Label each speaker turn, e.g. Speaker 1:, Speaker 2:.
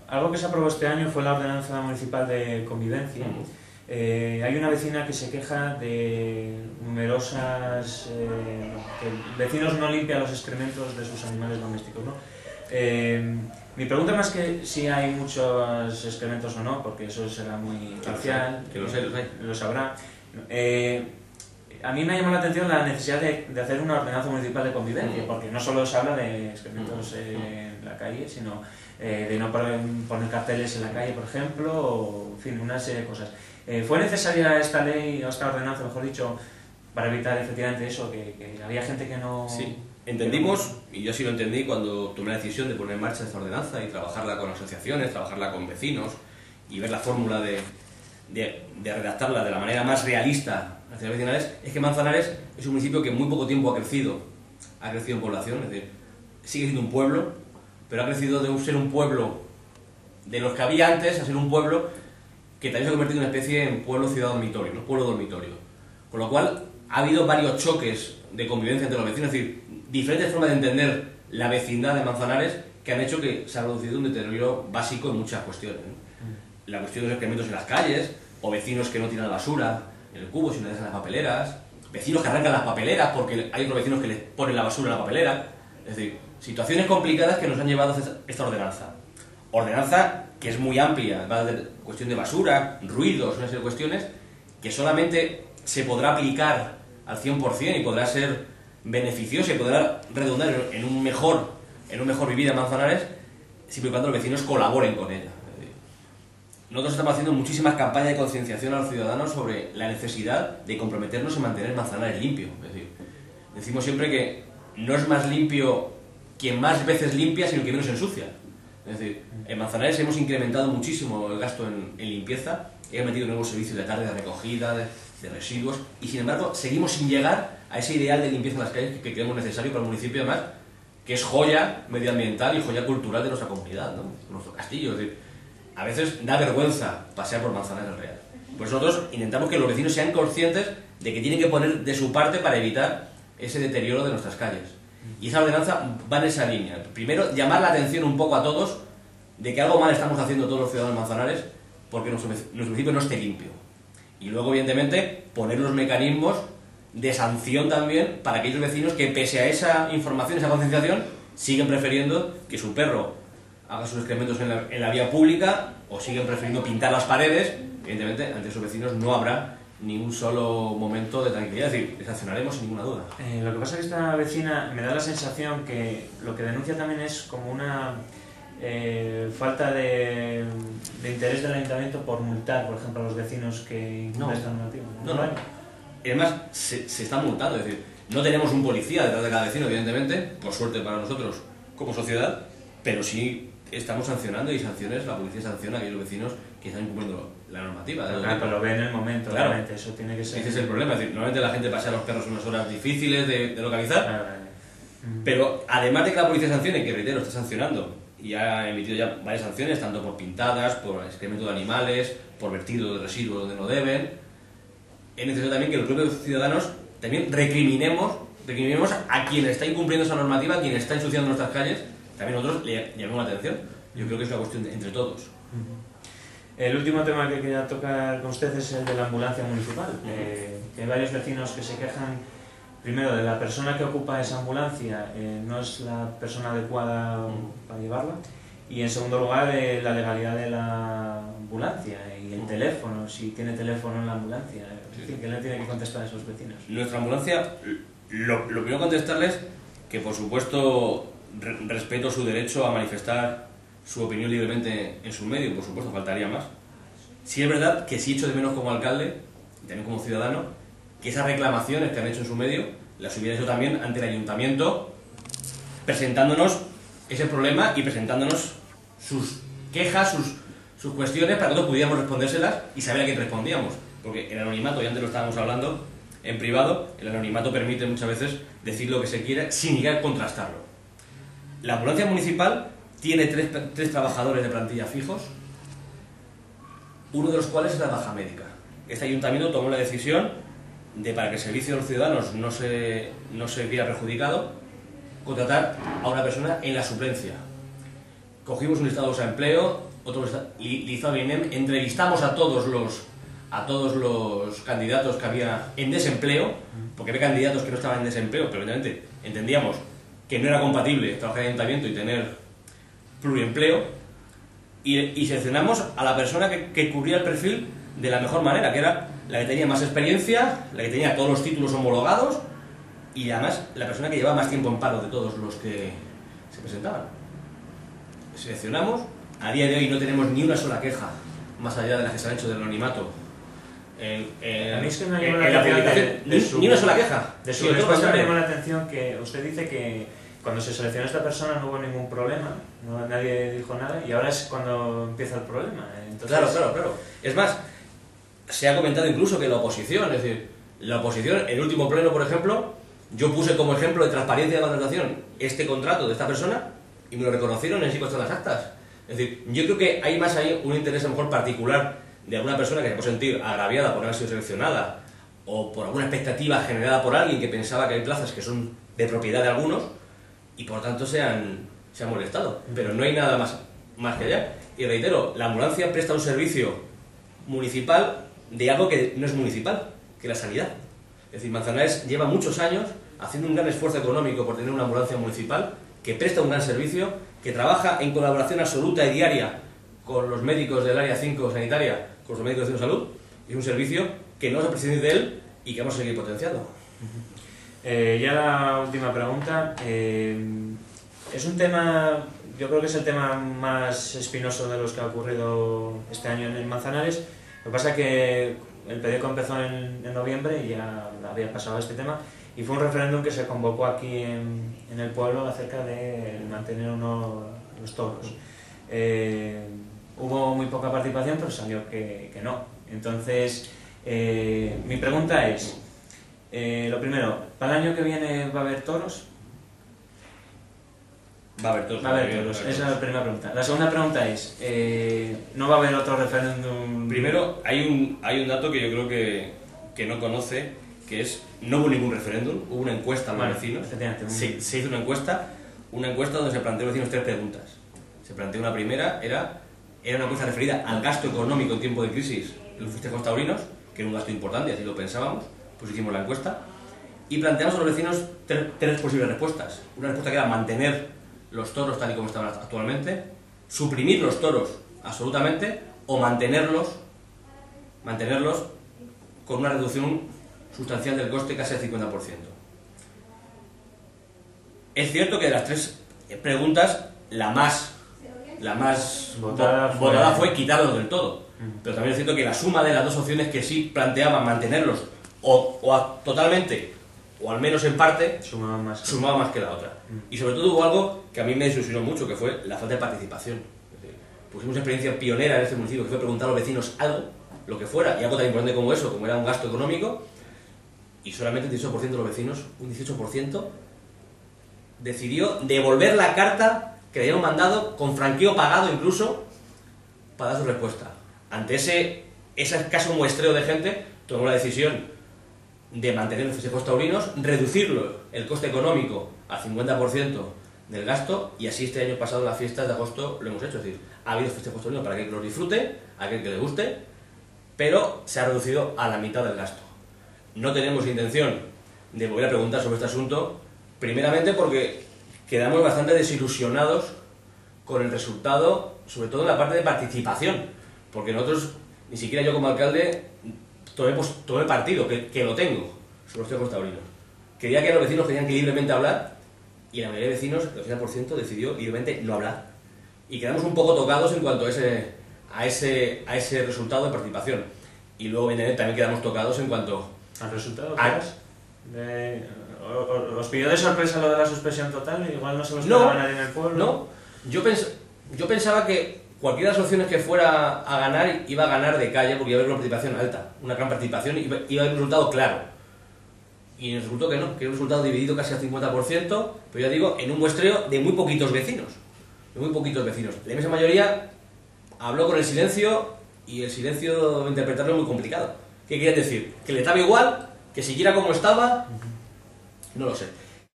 Speaker 1: Algo que se aprobó este año fue la Ordenanza Municipal de Convivencia. Hay una vecina que se queja de numerosas... que vecinos no limpian los excrementos de sus animales domésticos, ¿no? Mi pregunta más que si hay muchos excrementos o no, porque eso será muy parcial,
Speaker 2: que los hay.
Speaker 1: Lo sabrá. A mí me ha llamado la atención la necesidad de hacer una ordenanza municipal de convivencia, porque no solo se habla de excrementos en la calle, sino de no poner carteles en la calle, por ejemplo, o, en fin, una serie de cosas. ¿Fue necesaria esta ley, o esta ordenanza, mejor dicho, para evitar efectivamente eso, que había gente que no...
Speaker 2: Sí, entendimos, y yo sí lo entendí cuando tomé la decisión de poner en marcha esta ordenanza y trabajarla con asociaciones, trabajarla con vecinos y ver la fórmula de redactarla de la manera más realista hacia los vecinales, es que Manzanares es un municipio que en muy poco tiempo ha crecido en población, es decir, sigue siendo un pueblo, pero ha crecido de ser un pueblo de los que había antes a ser un pueblo que también se ha convertido en una especie en pueblo-ciudad dormitorio, ¿no? Pueblo dormitorio. Con lo cual, ha habido varios choques de convivencia entre los vecinos, es decir, diferentes formas de entender la vecindad de Manzanares que han hecho que se ha producido un deterioro básico en muchas cuestiones, ¿no? La cuestión de los excrementos en las calles, o vecinos que no tiran la basura en el cubo, sino dejan las papeleras, vecinos que arrancan las papeleras porque hay otros vecinos que les ponen la basura en la papelera. Es decir, situaciones complicadas que nos han llevado a esta ordenanza. Ordenanza que es muy amplia, va de cuestión de basura, ruidos, una serie de cuestiones que solamente se podrá aplicar al 100% y podrá ser beneficiosa y podrá redundar en un mejor vivir en Manzanares siempre y cuando los vecinos colaboren con ella. Nosotros estamos haciendo muchísimas campañas de concienciación a los ciudadanos sobre la necesidad de comprometernos en mantener Manzanares limpio. Es decir, decimos siempre que no es más limpio quien más veces limpia, sino quien menos ensucia. Es decir, en Manzanares hemos incrementado muchísimo el gasto en limpieza, hemos metido nuevos servicios de tarde de recogida, de residuos, y sin embargo seguimos sin llegar a ese ideal de limpieza en las calles que creemos necesario para el municipio, además, que es joya medioambiental y joya cultural de nuestra comunidad, ¿no? Nuestro castillo. Es decir, a veces da vergüenza pasear por Manzanares Real. Pues nosotros intentamos que los vecinos sean conscientes de que tienen que poner de su parte para evitar ese deterioro de nuestras calles. Y esa ordenanza va en esa línea. Primero, llamar la atención un poco a todos de que algo mal estamos haciendo todos los ciudadanos manzanares porque nuestro municipio no esté limpio. Y luego, evidentemente, poner los mecanismos de sanción también para aquellos vecinos que, pese a esa información, esa concienciación, siguen prefiriendo que su perro haga sus excrementos en la vía pública o siguen prefiriendo pintar las paredes. Evidentemente, ante esos vecinos no habrá ni un solo momento de tranquilidad, es decir, les sancionaremos sin ninguna duda.
Speaker 1: Lo que pasa es que esta vecina me da la sensación que lo que denuncia también es como una falta de interés del ayuntamiento por multar, por ejemplo, a los vecinos que incumplen esta normativa.
Speaker 2: No. Además, se está multando, es decir, no tenemos un policía detrás de cada vecino, evidentemente, por suerte para nosotros como sociedad, pero sí estamos sancionando y la policía sanciona a aquellos vecinos que están incumpliendo la normativa.
Speaker 1: Pero lo ve en el momento,
Speaker 2: claro,
Speaker 1: realmente, eso tiene que ser...
Speaker 2: Ese es el problema, es decir, normalmente la gente pasea a los perros unas horas difíciles de localizar, pero además de que la policía sancione, que reitero, está sancionando, y ha emitido ya varias sanciones, tanto por pintadas, por excremento de animales, por vertido de residuos donde no deben, es necesario también que los propios ciudadanos también recriminemos a quien está incumpliendo esa normativa, a quien está ensuciando nuestras calles, también nosotros le llamemos la atención. Yo creo que es una cuestión entre todos.
Speaker 1: El último tema que quería tocar con usted es el de la ambulancia municipal. Que hay varios vecinos que se quejan, primero, de la persona que ocupa esa ambulancia, no es la persona adecuada para llevarla, y en segundo lugar, de la legalidad de la ambulancia y el teléfono, si tiene teléfono en la ambulancia. Es decir, ¿qué le tiene que contestar a esos vecinos?
Speaker 2: Nuestra ambulancia, lo primero contestarles que, por supuesto, respeto su derecho a manifestar su opinión libremente en su medio, por supuesto, faltaría más. Sí es verdad que sí echo de menos como alcalde, y también como ciudadano, que esas reclamaciones que han hecho en su medio, las hubiera hecho también ante el ayuntamiento, presentándonos ese problema y presentándonos sus quejas, sus cuestiones, para que nosotros pudiéramos respondérselas y saber a quién respondíamos. Porque el anonimato, ya antes lo estábamos hablando en privado, el anonimato permite muchas veces decir lo que se quiera sin llegar a contrastarlo. La ambulancia municipal tiene tres trabajadores de plantilla fijos, uno de los cuales es la baja médica. Este ayuntamiento tomó la decisión de, para que el servicio de los ciudadanos no se viera perjudicado, contratar a una persona en la suplencia. cogimos un listado de empleo, otro listado de INEM, entrevistamos a todos los candidatos que había en desempleo, porque había candidatos que no estaban en desempleo, pero evidentemente entendíamos que no era compatible trabajar en ayuntamiento y tener pluriempleo, y seleccionamos a la persona que cubría el perfil de la mejor manera, que era la que tenía más experiencia, la que tenía todos los títulos homologados y además la persona que llevaba más tiempo en paro de todos los que se presentaban. Seleccionamos, a día de hoy no tenemos ni una sola queja, más allá de las que se han hecho del anonimato.
Speaker 1: A mí es que me
Speaker 2: en
Speaker 1: llama la
Speaker 2: la
Speaker 1: atención
Speaker 2: publicación, ni una sola queja.
Speaker 1: De su respuesta me llama la atención que usted dice que cuando se seleccionó a esta persona no hubo ningún problema, nadie dijo nada, y ahora es cuando empieza el problema. Entonces...
Speaker 2: Claro. Es más, se ha comentado incluso que la oposición, es decir, la oposición, en el último pleno, por ejemplo, yo puse como ejemplo de transparencia de contratación este contrato de esta persona y me lo reconocieron en sí con las actas. Es decir, yo creo que hay más ahí un interés a lo mejor particular de alguna persona que se puede sentir agraviada por haber sido seleccionada o por alguna expectativa generada por alguien que pensaba que hay plazas que son de propiedad de algunos y por tanto se han molestado. Pero no hay nada más que allá. Y reitero, la ambulancia presta un servicio municipal de algo que no es municipal, que es la sanidad. Es decir, Manzanares lleva muchos años haciendo un gran esfuerzo económico por tener una ambulancia municipal que presta un gran servicio, que trabaja en colaboración absoluta y diaria con los médicos del área 5 sanitaria, con los médicos de salud, y es un servicio que no vamos a prescindir de él y que vamos a seguir potenciando.
Speaker 1: Ya la última pregunta. Es un tema, yo creo que es el tema más espinoso de los que ha ocurrido este año en Manzanares. Lo que pasa es que el PDECO empezó en noviembre y ya había pasado este tema, y fue un referéndum que se convocó aquí en el pueblo acerca de mantener los toros. Hubo muy poca participación, pero salió que no. Entonces, mi pregunta es, lo primero, ¿para el año que viene va a haber toros?
Speaker 2: Va a haber toros.
Speaker 1: Esa es la primera pregunta. La segunda pregunta es, ¿no va a haber otro referéndum?
Speaker 2: Primero, hay un dato que yo creo que no conoce, que es, no hubo ningún referéndum, hubo una encuesta a los vecinos. Se hizo una encuesta donde se planteó a los vecinos 3 preguntas. Se planteó una primera, era una encuesta referida al gasto económico en tiempo de crisis en los festejos taurinos, que era un gasto importante, así lo pensábamos, pues hicimos la encuesta, y planteamos a los vecinos 3 posibles respuestas. Una respuesta que era mantener los toros tal y como estaban actualmente, suprimir los toros absolutamente, o mantenerlos con una reducción sustancial del coste casi al 50%. Es cierto que de las 3 preguntas, la más votada fue quitarlos del todo, pero también es cierto que la suma de las 2 opciones que sí planteaban mantenerlos totalmente o al menos en parte sumaba más que la otra. Y sobre todo hubo algo que a mí me desilusionó mucho, que fue la falta de participación. Es decir, pusimos una experiencia pionera en este municipio, que fue preguntar a los vecinos algo, lo que fuera, y algo tan importante como eso, como era un gasto económico, y solamente el 18% de los vecinos, un 18%, decidió devolver la carta que le habían mandado, con franqueo pagado incluso, para dar su respuesta. Ante ese escaso muestreo de gente, tomó la decisión de mantener los festejos taurinos, reducirlo, el coste económico, al 50% del gasto, y así este año pasado, en las fiestas de agosto, lo hemos hecho. Es decir, ha habido festejos taurinos para que los disfrute, a aquel que le guste, pero se ha reducido a la mitad del gasto. No tenemos intención de volver a preguntar sobre este asunto, primeramente porque quedamos bastante desilusionados con el resultado, sobre todo en la parte de participación, porque nosotros, ni siquiera yo como alcalde, tomé partido, que lo tengo, sobre los festejos taurinos. Quería que los vecinos tenían que libremente hablar, y la mayoría de vecinos, el 80%, decidió libremente no hablar. Y quedamos un poco tocados en cuanto a ese resultado de participación. Y luego también quedamos tocados en cuanto
Speaker 1: ¿al resultado? ¿Os pidió de sorpresa lo de la suspensión total? Igual no se lo esperaba nadie en el pueblo.
Speaker 2: No, yo pensaba que cualquiera de las opciones que fuera a ganar, iba a ganar de calle, porque iba a haber una participación alta, una gran participación, y iba a haber un resultado claro. Y resultó que no, que era un resultado dividido casi al 50%, pero ya digo, en un muestreo de muy poquitos vecinos. La inmensa mayoría habló con el silencio, y el silencio, interpretarlo, es muy complicado. ¿Qué quieren decir? ¿Que le estaba igual? ¿Que siguiera como estaba? No lo sé.